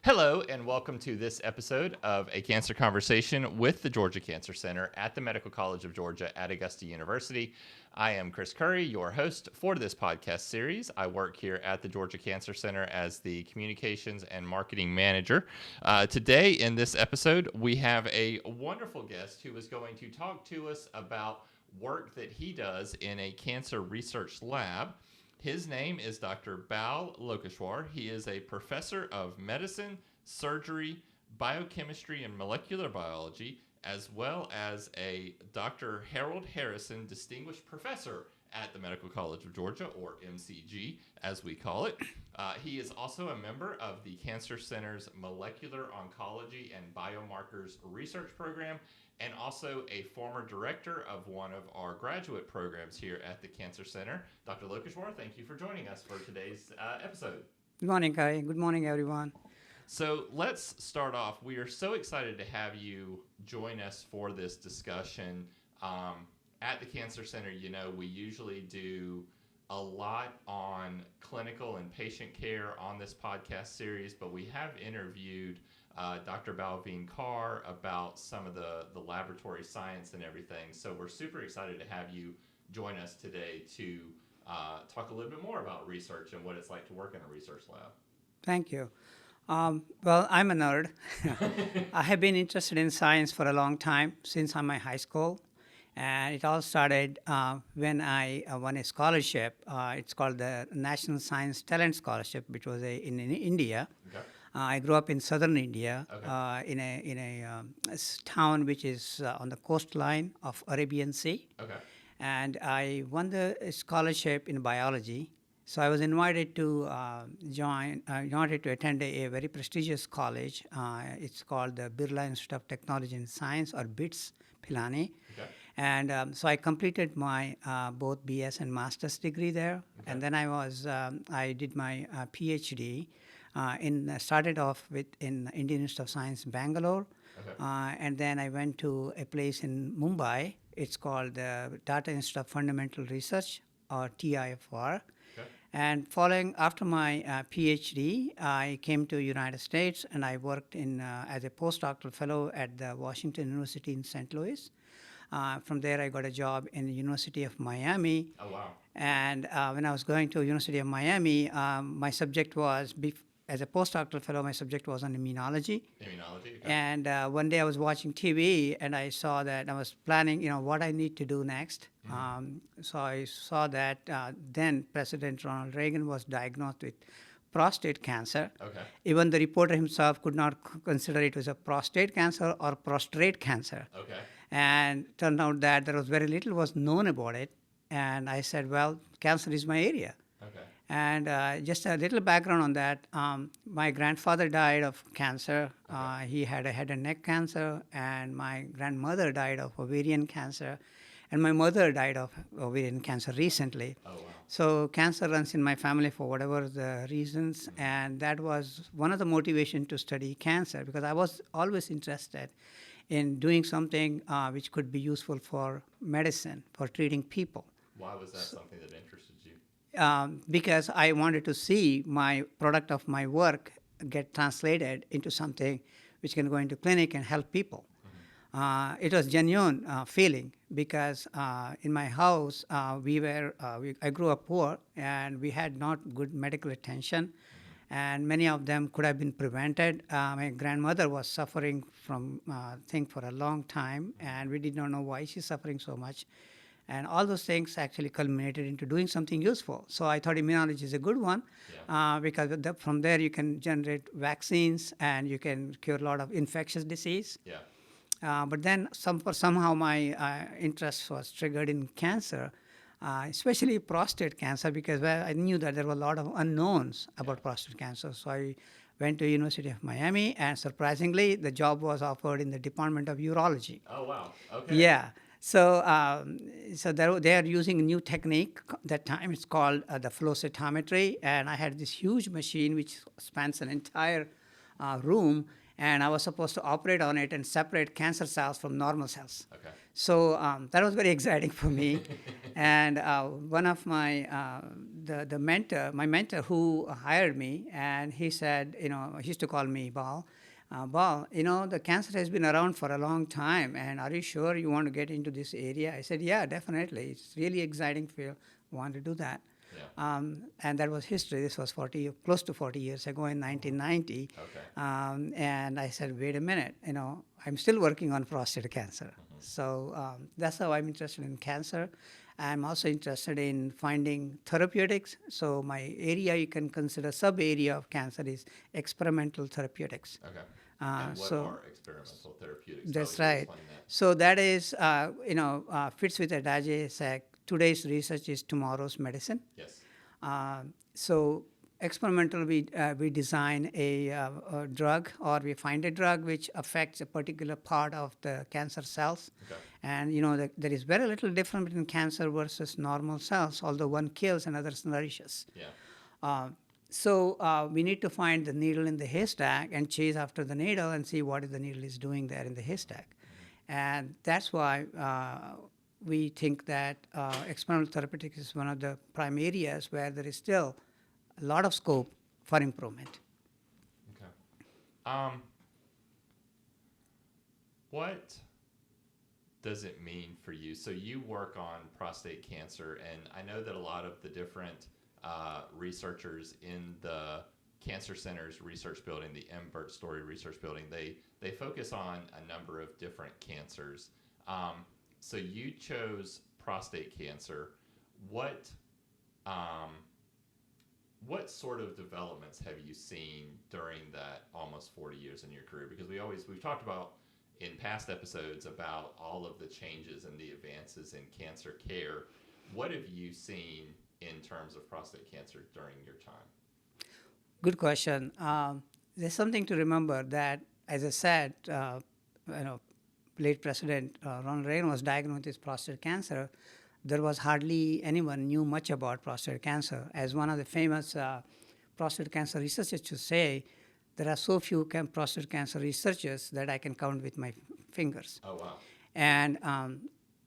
Hello, and welcome to this episode of A Cancer Conversation with the Georgia Cancer Center at the Medical College of Georgia at Augusta University. I am Chris Curry, your host for this podcast series. I work here at the Georgia Cancer Center as the Communications and Marketing Manager. Today, in this episode, we have a wonderful guest who is going to talk to us about work that he does in a cancer research lab. His name is Dr. Bal Lokeshwar. He is a professor of medicine, surgery, biochemistry, and molecular biology, as well as a Dr. Harold Harrison Distinguished Professor at the Medical College of Georgia, or MCG, as we call it. He is also a member of the Cancer Center's Molecular Oncology and Biomarkers Research Program, and also a former director of one of our graduate programs here at the Cancer Center. Dr. Lokeshwar, thank you for joining us for today's episode. Good morning, Kai. Good morning, everyone. So let's start off. We are so excited to have you join us for this discussion. At the Cancer Center, you know, we usually do a lot on clinical and patient care on this podcast series, but we have interviewed Dr. Balveen Kaur about some of the laboratory science and everything. So we're super excited to have you join us today to talk a little bit more about research and what it's like to work in a research lab. Thank you. Well, I'm a nerd. I have been interested in science for a long time, since I'm in high school. And it all started when I won a scholarship. It's called the National Science Talent Scholarship, which was in India. Okay. I grew up in southern India, Okay. in a town which is on the coastline of Arabian Sea. Okay. And I won the scholarship in biology. So I was invited to attend a very prestigious college. It's called the Birla Institute of Technology and Science, or BITS, Pilani. Okay. And so I completed my both BS and master's degree there. Okay. And then I did my PhD. Started off in Indian Institute of Science, Bangalore. Okay. And then I went to a place in Mumbai. It's called the Tata Institute of Fundamental Research, or TIFR. Okay. And following after my PhD, I came to United States, and I worked as a postdoctoral fellow at the Washington University in St. Louis. From there, I got a job in the University of Miami. Oh, wow. And when I was going to University of Miami, my subject was, as a postdoctoral fellow, my subject was on immunology. Immunology. Okay. And one day I was watching TV, and I saw that I was planning, what I need to do next. Mm-hmm. So I saw that then President Ronald Reagan was diagnosed with prostate cancer. Okay. Even the reporter himself could not consider it was a prostate cancer or prostrate cancer. Okay. And turned out that there was very little was known about it. And I said, well, cancer is my area. Okay. And just a little background on that, my grandfather died of cancer. Okay. He had a head and neck cancer, and my grandmother died of ovarian cancer, and my mother died of ovarian cancer recently. Oh, wow. So cancer runs in my family for whatever the reasons, and that was one of the motivations to study cancer, because I was always interested in doing something which could be useful for medicine, for treating people. Why was that something that interested you? Because I wanted to see my product of my work get translated into something which can go into clinic and help people. Mm-hmm. It was genuine feeling, because in my house I grew up poor, and we had not good medical attention. Mm-hmm. And many of them could have been prevented. My grandmother was suffering from thing for a long time, and we did not know why she's suffering so much. And all those things actually culminated into doing something useful. So I thought immunology is a good one, because from there you can generate vaccines, and you can cure a lot of infectious disease. Yeah. But then somehow my interest was triggered in cancer, especially prostate cancer, because I knew that there were a lot of unknowns about prostate cancer. So I went to University of Miami, and surprisingly, the job was offered in the Department of Urology. Oh, wow. Okay. Yeah. So they are using a new technique. That time it's called the flow cytometry, and I had this huge machine which spans an entire room, and I was supposed to operate on it and separate cancer cells from normal cells. Okay. So that was very exciting for me. And one of my the mentor, my mentor who hired me, and he said, he used to call me Bal. Bal, the cancer has been around for a long time, and are you sure you want to get into this area? I said, yeah, definitely. It's really exciting field. Want to do that. Yeah. And that was history. This was close to 40 years ago in 1990. Okay. And I said, wait a minute, I'm still working on prostate cancer. So that's how I'm interested in cancer. I'm also interested in finding therapeutics. So my area you can consider sub-area of cancer is experimental therapeutics. Okay. And what are experimental therapeutics? That's How would you right. explain that? So that is, fits with the adage, today's research is tomorrow's medicine. Yes. So experimental, we design a drug, or we find a drug which affects a particular part of the cancer cells. Okay. And there is very little difference between cancer versus normal cells, although one kills and others nourishes. Yeah. So we need to find the needle in the haystack and chase after the needle and see what the needle is doing there in the haystack. And that's why we think that experimental therapeutics is one of the prime areas where there is still a lot of scope for improvement. Okay. What does it mean for you? So you work on prostate cancer, and I know that a lot of the different researchers in the Cancer Center's research building, the M. Burt Story Research Building, they focus on a number of different cancers. So you chose prostate cancer. What sort of developments have you seen during that almost 40 years in your career? Because we've talked about in past episodes about all of the changes and the advances in cancer care. What have you seen in terms of prostate cancer during your time? Good question. There's something to remember that, as I said, late President Ronald Reagan was diagnosed with prostate cancer. There was hardly anyone knew much about prostate cancer. As one of the famous prostate cancer researchers to say, there are so few prostate cancer researchers that I can count with my fingers. Oh, wow. And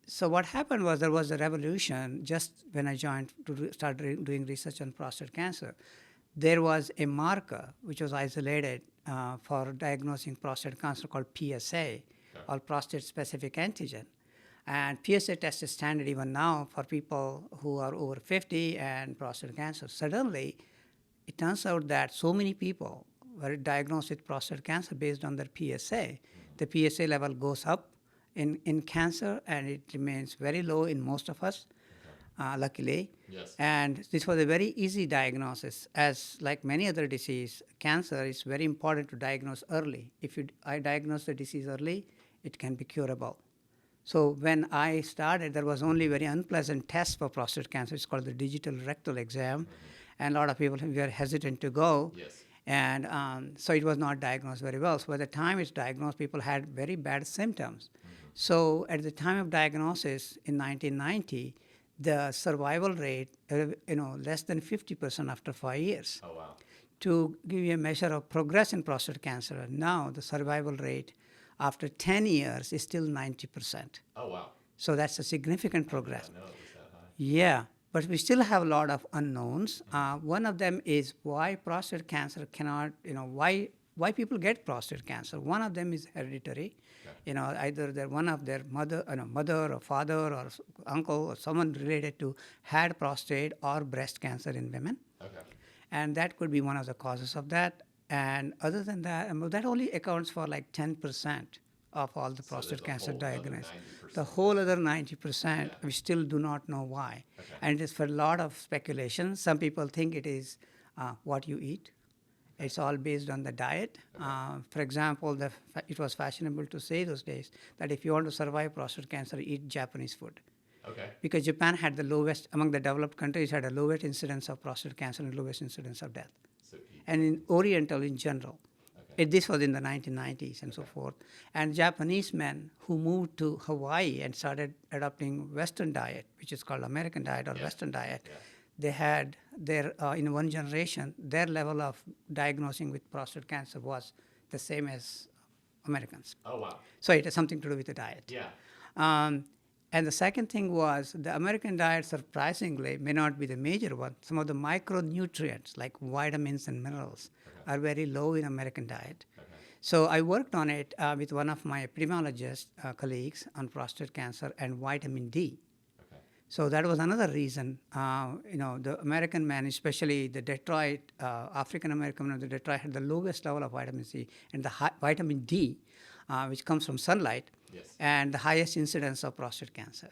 so what happened was there was a revolution just when I joined to start doing research on prostate cancer. There was a marker which was isolated for diagnosing prostate cancer called PSA, or prostate-specific antigen. And PSA test is standard even now for people who are over 50 and prostate cancer. Suddenly, it turns out that so many people were diagnosed with prostate cancer based on their PSA. The PSA level goes up in cancer, and it remains very low in most of us, luckily. Yes. And this was a very easy diagnosis. As like many other disease, cancer is very important to diagnose early. If I diagnose the disease early, it can be curable. So when I started, there was only very unpleasant test for prostate cancer. It's called the digital rectal exam, and a lot of people were hesitant to go. Yes. And so it was not diagnosed very well. So by the time it's diagnosed, people had very bad symptoms. So at the time of diagnosis in 1990, the survival rate, less than 50% after 5 years. Oh, wow. To give you a measure of progress in prostate cancer, now the survival rate after 10 years is still 90%. Oh, wow. So that's a significant progress. I know it was that high. Yeah, but we still have a lot of unknowns. One of them is why prostate cancer cannot, why people get prostate cancer. One of them is hereditary. Okay. Either one of their mother or father or uncle or someone related to had prostate or breast cancer in women. Okay. And that could be one of the causes of that. And other than that, that only accounts for like 10% of all the prostate cancer diagnosed. The whole other 90%, we still do not know why. Okay. And it is for a lot of speculation. Some people think it is what you eat. It's all based on the diet. Okay. For example, it was fashionable to say those days that if you want to survive prostate cancer, eat Japanese food. Okay. Because Japan had the lowest, among the developed countries, had the lowest incidence of prostate cancer and lowest incidence of death. So and in Oriental in general. Okay. This was in the 1990s and so forth. And Japanese men who moved to Hawaii and started adopting Western diet, which is called American diet or Western diet, they had their, in one generation, their level of diagnosing with prostate cancer was the same as Americans. Oh, wow. So it has something to do with the diet. Yeah. And the second thing was the American diet, surprisingly, may not be the major one. Some of the micronutrients like vitamins and minerals are very low in American diet. So I worked on it with one of my epidemiologist colleagues on prostate cancer and vitamin D. So that was another reason, the American man, especially the Detroit, African American man of the Detroit, had the lowest level of vitamin C and the vitamin D, which comes from sunlight, and the highest incidence of prostate cancer.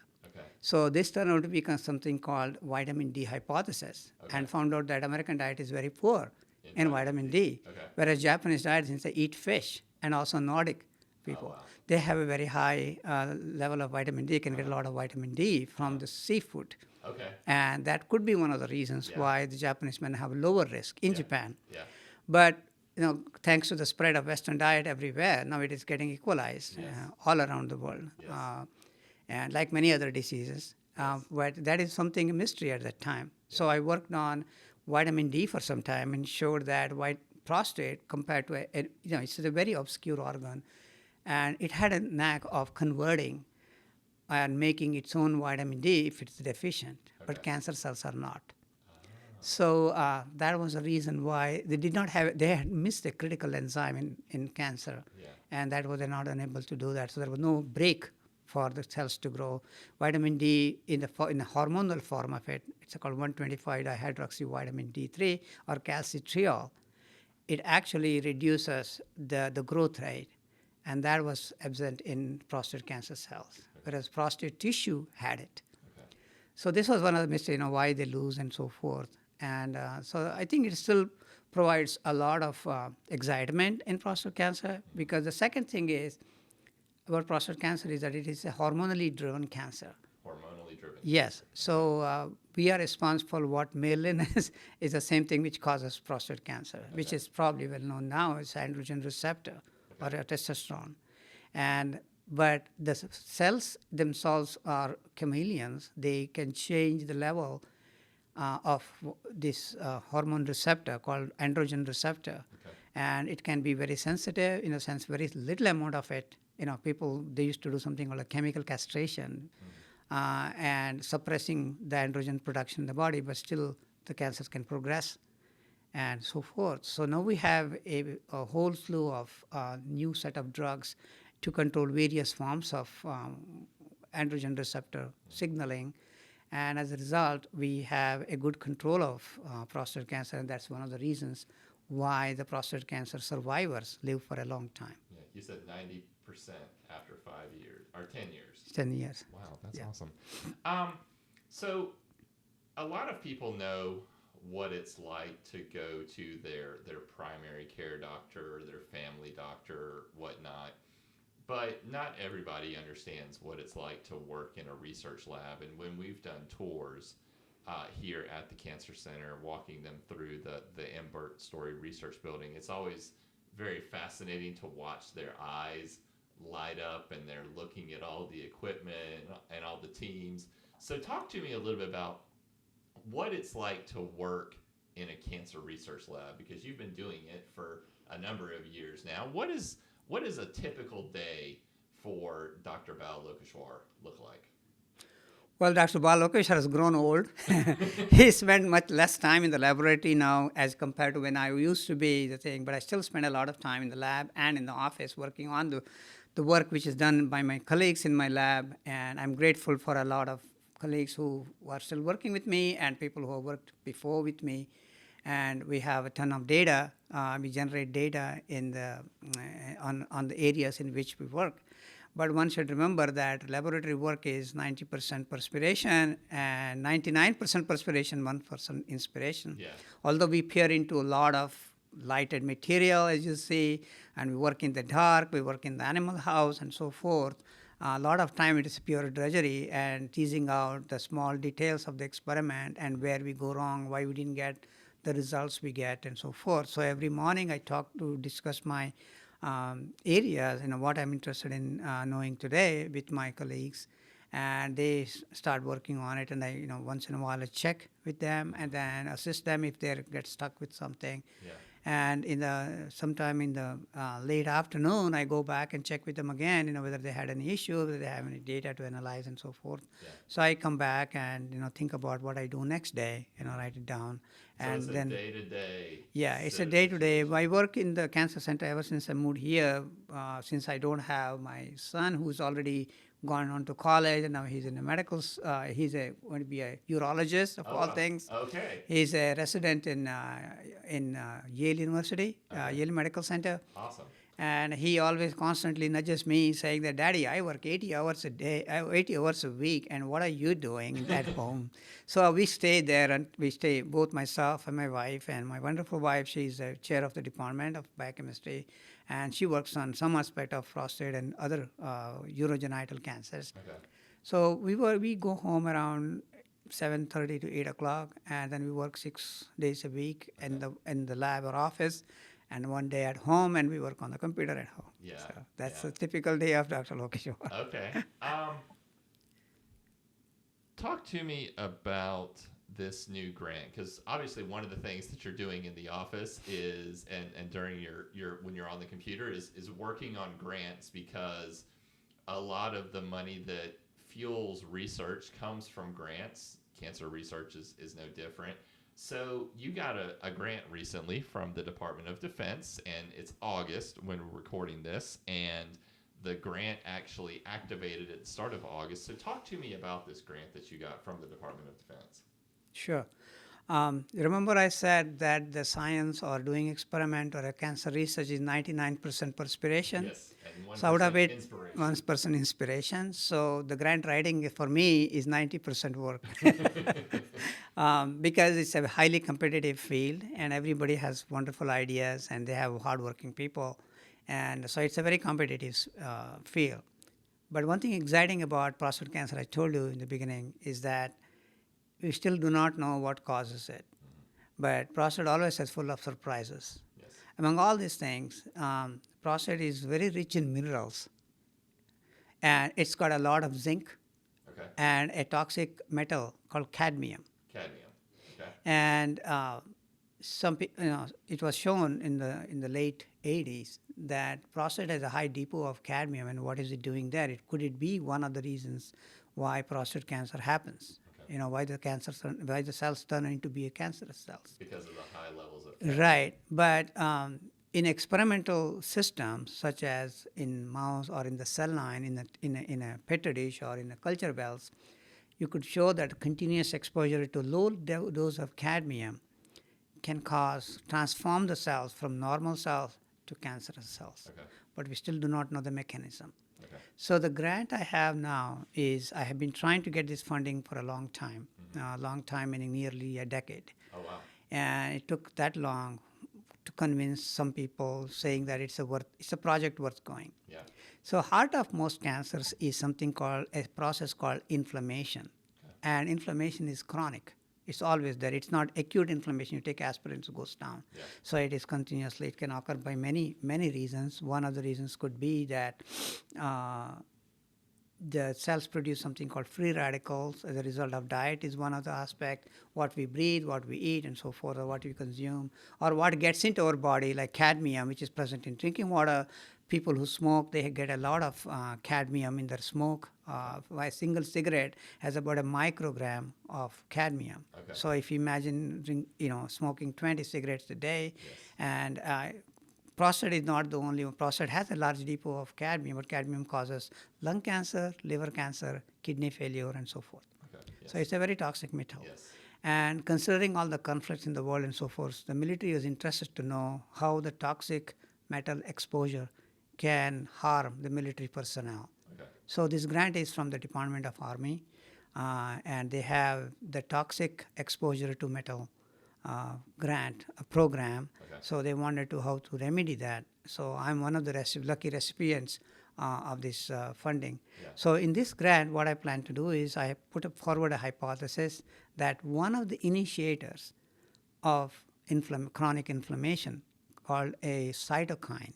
So this turned out to be something called vitamin D hypothesis, and found out that American diet is very poor in vitamin D, whereas Japanese diet, since they eat fish, and also Nordic people, they have a very high level of vitamin D, can get a lot of vitamin D from the seafood. And that could be one of the reasons why the Japanese men have lower risk in Japan. But thanks to the spread of Western diet everywhere, now it is getting equalized all around the world. And like many other diseases, but that is something a mystery at that time. So I worked on vitamin D for some time and showed that prostate compared to it's a very obscure organ, and it had a knack of converting and making its own vitamin D if it's deficient, but cancer cells are not. So that was the reason why they had missed a critical enzyme in cancer, and that was they're not unable to do that. So there was no break for the cells to grow. Vitamin D in the hormonal form of it, it's called 1,25-dihydroxyvitamin D3 or calcitriol. It actually reduces the growth rate, and that was absent in prostate cancer cells, whereas prostate tissue had it. So this was one of the mysteries, why they lose and so forth. And so I think it still provides a lot of excitement in prostate cancer, because the second thing is about prostate cancer is that it is a hormonally driven cancer. Hormonally driven. Yes. So we are responsible. What myelin is the same thing which causes prostate cancer, which is probably well known now as androgen receptor or testosterone. But the cells themselves are chameleons. They can change the level of this hormone receptor called androgen receptor. And it can be very sensitive, in a sense, very little amount of it. People, they used to do something called a chemical castration and suppressing the androgen production in the body, but still the cancers can progress and so forth. So now we have a whole slew of new set of drugs to control various forms of androgen receptor signaling. And as a result, we have a good control of prostate cancer, and that's one of the reasons why the prostate cancer survivors live for a long time. Yeah, you said 90% after 5 years, or 10 years. 10 years. Wow, that's awesome. So a lot of people know what it's like to go to their primary care doctor, their family doctor, whatnot. But not everybody understands what it's like to work in a research lab. And when we've done tours here at the Cancer Center, walking them through the Embert Story Research Building, it's always very fascinating to watch their eyes light up and they're looking at all the equipment and all the teams. So talk to me a little bit about what it's like to work in a cancer research lab, because you've been doing it for a number of years now. What is a typical day for Dr. Bal Lokeshwar look like? Well, Dr. Bal Lokeshwar has grown old. He spent much less time in the laboratory now as compared to when I used to be the thing, but I still spend a lot of time in the lab and in the office working on the work which is done by my colleagues in my lab, and I'm grateful for a lot of colleagues who are still working with me and people who have worked before with me. And we have a ton of data. We generate data on the areas in which we work. But one should remember that laboratory work is 90% perspiration and 99% perspiration, 1% inspiration. Yeah. Although we peer into a lot of lighted material, as you see, and we work in the dark, we work in the animal house and so forth, a lot of time it is pure drudgery and teasing out the small details of the experiment and where we go wrong, why we didn't get the results we get and so forth. So every morning I discuss my areas, what I'm interested in knowing today with my colleagues, and they start working on it, and I, once in a while I check with them and then assist them if they get stuck with something. Yeah. And sometime in the late afternoon, I go back and check with them again, whether they had any issue, whether they have any data to analyze and so forth. Yeah. So I come back and think about what I do next day, write it down, So and it's a then day-to-day yeah, it's set a of day-to-day. situations. I work in the cancer center ever since I moved here. Since I don't have my son, who's already gone on to college, and now he's in a going to be a urologist of Oh, all wow. things. Okay. He's a resident in Yale University, Okay. Yale Medical Center. Awesome. And he always constantly nudges me, saying that, Daddy, I work 80 hours a day, 80 hours a week, and what are you doing at home? So we stay there, and we stay, both myself and my wife, and my wonderful wife, she's the chair of the Department of Biochemistry, and she works on some aspect of prostate and other urogenital cancers. Okay. So we go home around 7:30 to 8 o'clock, and then we work 6 days a week in the lab or office, and one day at home, and we work on the computer at home. Yeah. So that's Yeah. a typical day of Dr. Lokeshwar. Okay. Talk to me about this new grant, because obviously one of the things that you're doing in the office is and during your when you're on the computer is working on grants, because a lot of the money that fuels research comes from grants. Cancer research is no different. So you got a grant recently from the Department of Defense, and it's August when we're recording this, and the grant actually activated at the start of August. So talk to me about this grant that you got from the Department of Defense. Sure. Remember I said that the science or doing experiment or a cancer research is 99% perspiration? Yes, and 1% So out of it, inspiration. 1% inspiration. So the grant writing for me is 90% work. Because it's a highly competitive field, and everybody has wonderful ideas, and they have hardworking people. And so it's a very competitive field. But one thing exciting about prostate cancer, I told you in the beginning, is that we still do not know what causes it. But prostate always is full of surprises. Yes. Among all these things, prostate is very rich in minerals. And it's got a lot of zinc Okay. and a toxic metal called cadmium. Cadmium. Okay. And it was shown in the late 80s that prostate has a high depot of cadmium, and what is it doing there? Could it be one of the reasons why prostate cancer happens? Okay. Why the cells turn into be a cancerous cells? Because of the high levels of cadmium. Right, but in experimental systems, such as in mouse or in the cell line, in a petri dish or in a culture wells, you could show that continuous exposure to low dose of cadmium can transform the cells from normal cells to cancerous cells. Okay. But we still do not know the mechanism. Okay. So the grant I have now is, I have been trying to get this funding for a long time, long time meaning nearly a decade. Oh, wow. And it took that long to convince some people, saying that it's a project worth going. Yeah. So heart of most cancers is something called a process called inflammation. Okay. And inflammation is chronic. It's always there. It's not acute inflammation. You take aspirin, it goes down. Yeah. So it is continuously. It can occur by many, many reasons. One of the reasons could be that the cells produce something called free radicals as a result of diet is one of the aspects. What we breathe, what we eat, and so forth, or what we consume, or what gets into our body, like cadmium, which is present in drinking water. People who smoke, they get a lot of cadmium in their smoke. A single cigarette has about a microgram of cadmium. Okay. So if you imagine, smoking 20 cigarettes a day, Yes. and prostate is not the only one. Prostate has a large depot of cadmium, but cadmium causes lung cancer, liver cancer, kidney failure, and so forth. Okay. Yes. So it's a very toxic metal. Yes. And considering all the conflicts in the world and so forth, the military is interested to know how the toxic metal exposure can harm the military personnel. Okay. So this grant is from the Department of Army, and they have the toxic exposure to metal a program. Okay. So they wanted to how to remedy that. So I'm one of the lucky recipients of this funding. Yeah. So in this grant, what I plan to do is I put forward a hypothesis that one of the initiators of chronic inflammation, called a cytokine,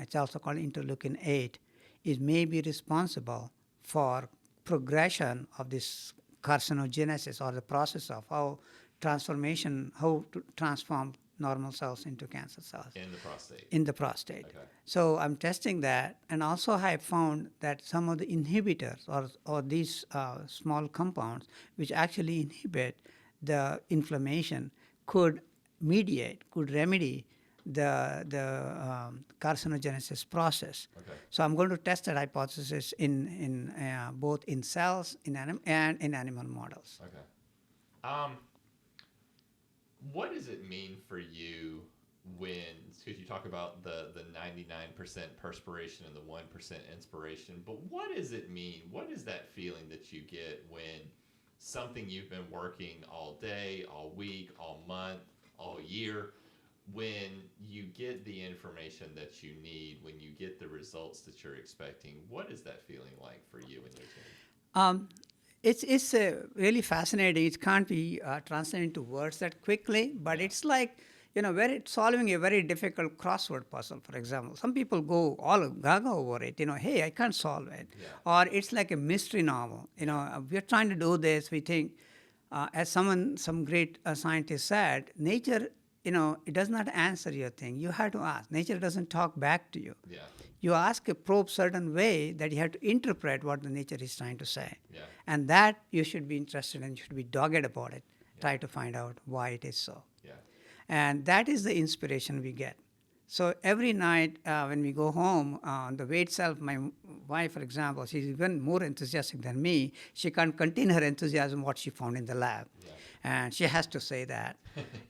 it's also called interleukin 8, is maybe responsible for progression of this carcinogenesis, or the process of how to transform normal cells into cancer cells In the prostate. in the prostate. Okay. So I'm testing that, and also I found that some of the inhibitors or these small compounds which actually inhibit the inflammation could could remedy the carcinogenesis process. Okay. So I'm going to test that hypothesis in both in cells and in animal models. Okay. What does it mean for you when, because you talk about the 99% perspiration and the 1% inspiration, but what does it mean? What is that feeling that you get when something you've been working all day, all week, all month, all year, when you get the information that you need, when you get the results that you're expecting, what is that feeling like for you and your team? It's really fascinating. It can't be translated into words that quickly, but it's like, solving a very difficult crossword puzzle, for example. Some people go all gaga over it, hey, I can't solve it. Yeah. Or it's like a mystery novel. We're trying to do this. We think, as some great scientist said, nature, it does not answer your thing. You have to ask. Nature doesn't talk back to you. Yeah. You ask a probe certain way that you have to interpret what the nature is trying to say. Yeah. And that you should be interested in, you should be dogged about it, try to find out why it is so. Yeah. And that is the inspiration we get. So every night when we go home, the way itself, my wife, for example, she's even more enthusiastic than me. She can't contain her enthusiasm what she found in the lab. Yeah. And she has to say that.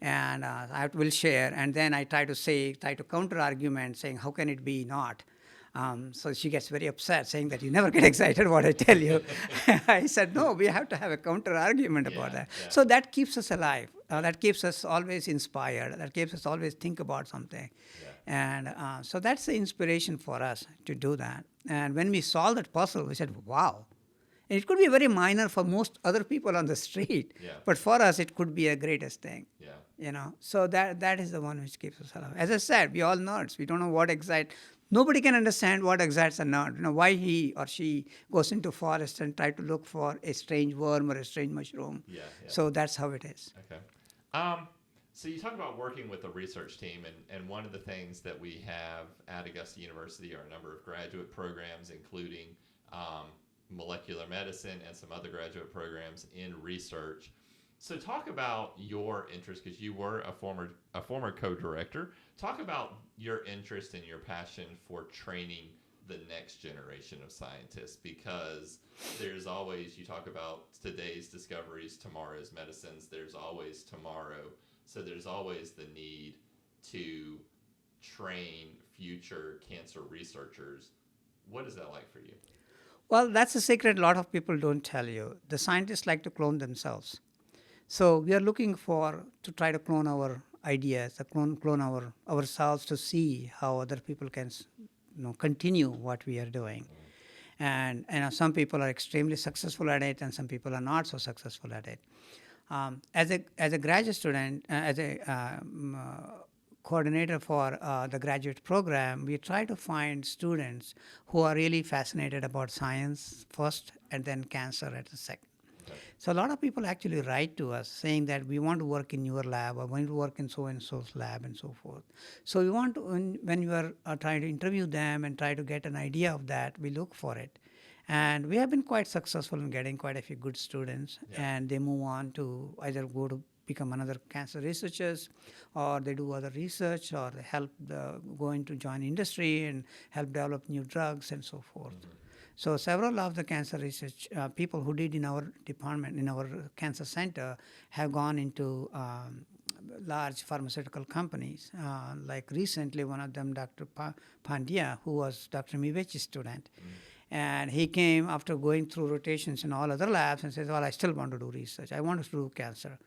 And I will share. And then I try to counter argument saying, how can it be not? So she gets very upset, saying that you never get excited what I tell you. I said, no, we have to have a counter argument about that. Yeah. So that keeps us alive. That keeps us always inspired. That keeps us always think about something. Yeah. And so that's the inspiration for us to do that. And when we solved that puzzle, we said, wow. And it could be very minor for most other people on the street. Yeah. But for us, it could be a greatest thing. Yeah. So that is the one which keeps us alive. As I said, we all nerds. We don't know what excites. Nobody can understand what excites a nerd. Why he or she goes into forest and try to look for a strange worm or a strange mushroom. Yeah. So that's how it is. Okay. So you talk about working with a research team, and one of the things that we have at Augusta University are a number of graduate programs, including molecular medicine and some other graduate programs in research. So talk about your interest, because you were a former co-director. Talk about your interest and your passion for training the next generation of scientists, because there's always, you talk about today's discoveries, tomorrow's medicines, there's always tomorrow. So there's always the need to train future cancer researchers. What is that like for you? Well, that's a secret a lot of people don't tell you. The scientists like to clone themselves. So we are looking to try to clone our ideas, clone ourselves to see how other people can continue what we are doing. And some people are extremely successful at it, and some people are not so successful at it. As a graduate student, as a coordinator for the graduate program, we try to find students who are really fascinated about science first, and then cancer at the second. So a lot of people actually write to us saying that we want to work in your lab, or want to work in so-and-so's lab, and so forth. So we want to, when you are trying to interview them and try to get an idea of that, we look for it. And we have been quite successful in getting quite a few good students, and they move on to either go to become another cancer researchers, or they do other research, or they help go into join industry and help develop new drugs and so forth. Mm-hmm. So several of the cancer research people who did in our department, in our cancer center, have gone into large pharmaceutical companies. Like recently, one of them, Dr. Pandya, who was Dr. Mivechi's student. Mm-hmm. And he came after going through rotations in all other labs and says, well, I still want to do research. I want to do cancer.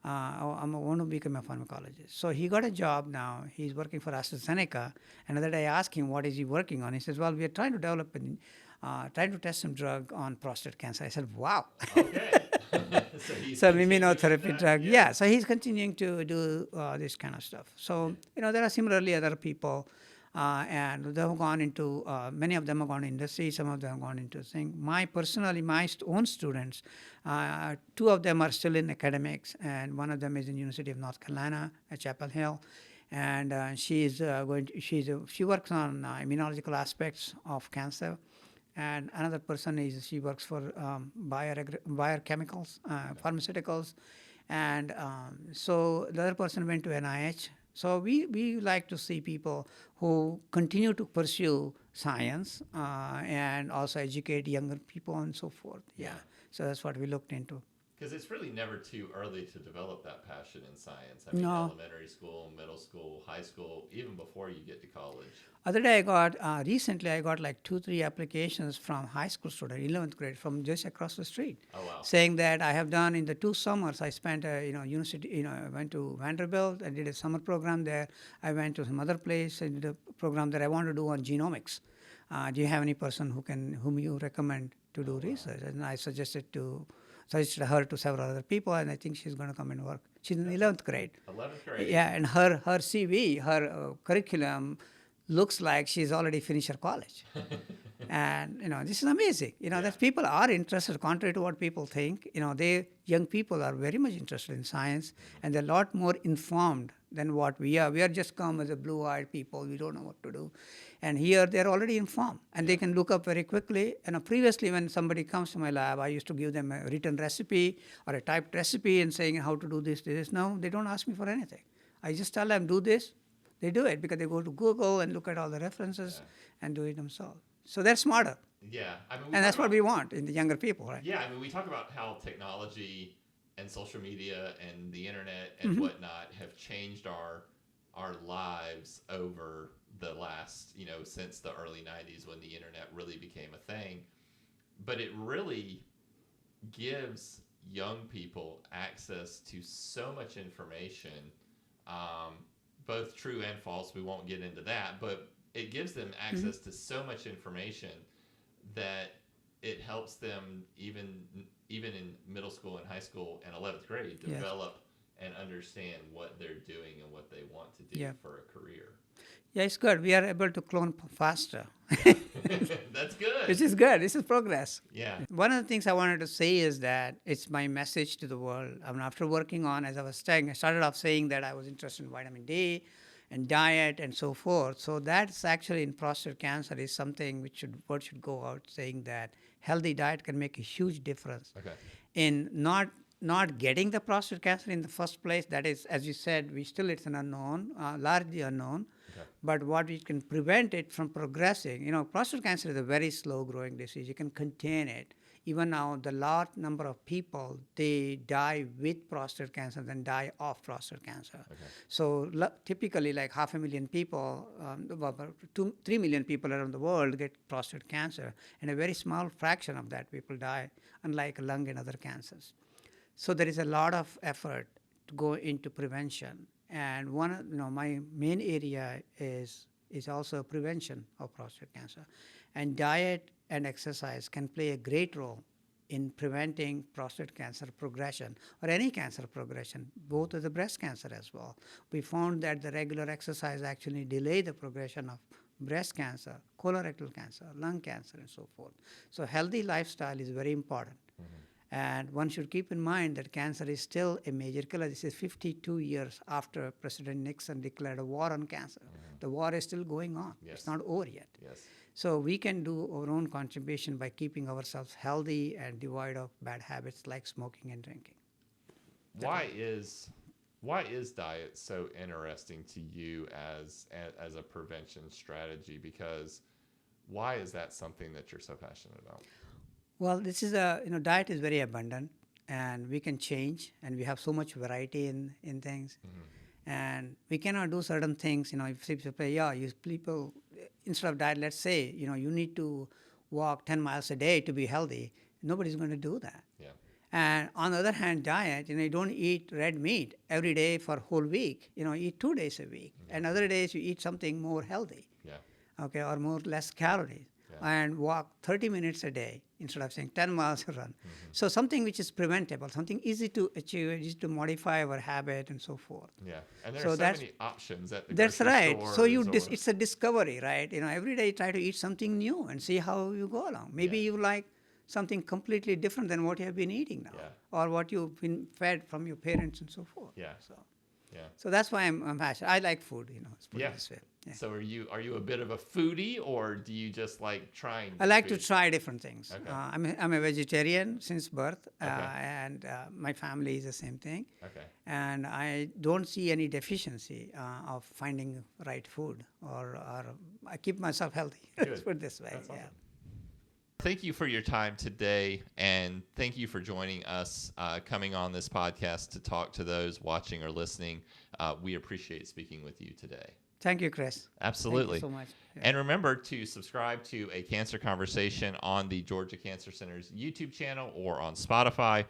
I want to become a pharmacologist. So he got a job now. He's working for AstraZeneca. Another day I asked him, what is he working on? He says, well, we are trying to develop trying to test some drug on prostate cancer. I said, wow. Okay. So immunotherapy drug. Yeah. So he's continuing to do this kind of stuff. So, there are similarly other people. and they have gone into, many of them have gone industry, some of them have gone into thing. My own students, two of them are still in academics, and one of them is in University of North Carolina at Chapel Hill. And she works on immunological aspects of cancer. And another person she works for biochemicals, pharmaceuticals. And so the other person went to NIH. So we like to see people who continue to pursue science and also educate younger people and so forth. Yeah. So that's what we looked into. Because it's really never too early to develop that passion in science. I mean, No. elementary school, middle school, high school, even before you get to college. Other day recently I got like 2-3 applications from high school students, 11th grade, from just across the street. Oh, wow. Saying that I have done in the 2 summers, I spent, university, I went to Vanderbilt and did a summer program there. I went to some other place and did a program that I want to do on genomics. Do you have any person whom you recommend to do research? And I suggested her to several other people, and I think she's going to come and work. She's in 11th grade. 11th grade. Yeah, and her CV, her curriculum looks like she's already finished her college. And, this is amazing. That people are interested, contrary to what people think. Young people are very much interested in science, and they're a lot more informed than what we are. We are just come as a blue-eyed people. We don't know what to do. And here, they're already informed, and they can look up very quickly. Previously, when somebody comes to my lab, I used to give them a written recipe or a typed recipe and saying how to do this. Now, they don't ask me for anything. I just tell them, do this. They do it because they go to Google and look at all the references and do it themselves. So they're smarter. Yeah. And that's what we want in the younger people, right? Yeah. We talk about how technology and social media and the internet and whatnot have changed our lives over the last, since the early 90s when the internet really became a thing. But it really gives young people access to so much information, both true and false. We won't get into that, but it gives them access to so much information that it helps them even in middle school and high school and 11th grade develop and understand what they're doing and what they want to do for a career. Yeah, it's good. We are able to clone faster. That's good. Which is good. This is progress. Yeah. One of the things I wanted to say is that it's my message to the world. After working on, as I was saying, I started off saying that I was interested in vitamin D and diet and so forth. So that's actually in prostate cancer is something word should go out saying that healthy diet can make a huge difference in not getting the prostate cancer in the first place. That is, as you said, it's an unknown, largely unknown. But what we can prevent it from progressing, prostate cancer is a very slow-growing disease. You can contain it. Even now, the large number of people, they die with prostate cancer than die of prostate cancer. So typically, like 500,000 people, 3 million people around the world get prostate cancer, and a very small fraction of that people die, unlike lung and other cancers. So there is a lot of effort to go into prevention. And my main area is also prevention of prostate cancer. And diet and exercise can play a great role in preventing prostate cancer progression or any cancer progression, both of the breast cancer as well. We found that the regular exercise actually delay the progression of breast cancer, colorectal cancer, lung cancer, and so forth. So healthy lifestyle is very important. And one should keep in mind that cancer is still a major killer. This is 52 years after President Nixon declared a war on cancer. The war is still going on. It's not over yet. So we can do our own contribution by keeping ourselves healthy and devoid of bad habits like smoking and drinking. Why is diet so interesting to you as a prevention strategy? Because why is that something that you're so passionate about? Well, this is diet is very abundant, and we can change, and we have so much variety in things. And we cannot do certain things, if people say, people, instead of diet, let's say, you need to walk 10 miles a day to be healthy. Nobody's going to do that. And on the other hand, diet, you don't eat red meat every day for a whole week. Eat 2 days a week. And other days you eat something more healthy. Or less calories. and walk 30 minutes a day instead of saying 10 miles a run. So something which is preventable, something easy to achieve, easy to modify our habit and so forth. Yeah, and there So are so that's- many options at the That's grocery right. So stores or- it's a discovery, right? Every day you try to eat something new and see how you go along. Maybe Yeah. you like something completely different than what you have been eating now, Yeah. or what you've been fed from your parents and so forth. Yeah. So, Yeah. so that's why I'm passionate. I like food, let's put Yeah. it this way. Yeah. So are you a bit of a foodie, or do you just like trying? I like to try different things. Okay. I'm a vegetarian since birth, Okay. and my family is the same thing. Okay. And I don't see any deficiency of finding right food, or I keep myself healthy. Let's Good. put it this way. That's awesome. Yeah. Thank you for your time today, and thank you for joining us, coming on this podcast to talk to those watching or listening. We appreciate speaking with you today. Thank you, Chris. Absolutely. Thank you so much. Yeah. And remember to subscribe to A Cancer Conversation on the Georgia Cancer Center's YouTube channel or on Spotify.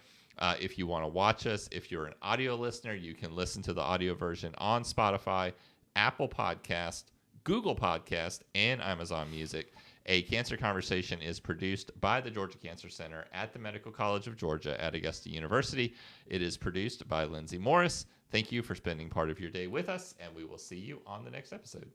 If you want to watch us, if you're an audio listener, you can listen to the audio version on Spotify, Apple Podcast, Google Podcast, and Amazon Music. A Cancer Conversation is produced by the Georgia Cancer Center at the Medical College of Georgia at Augusta University. It is produced by Lindsay Morris. Thank you for spending part of your day with us, and we will see you on the next episode.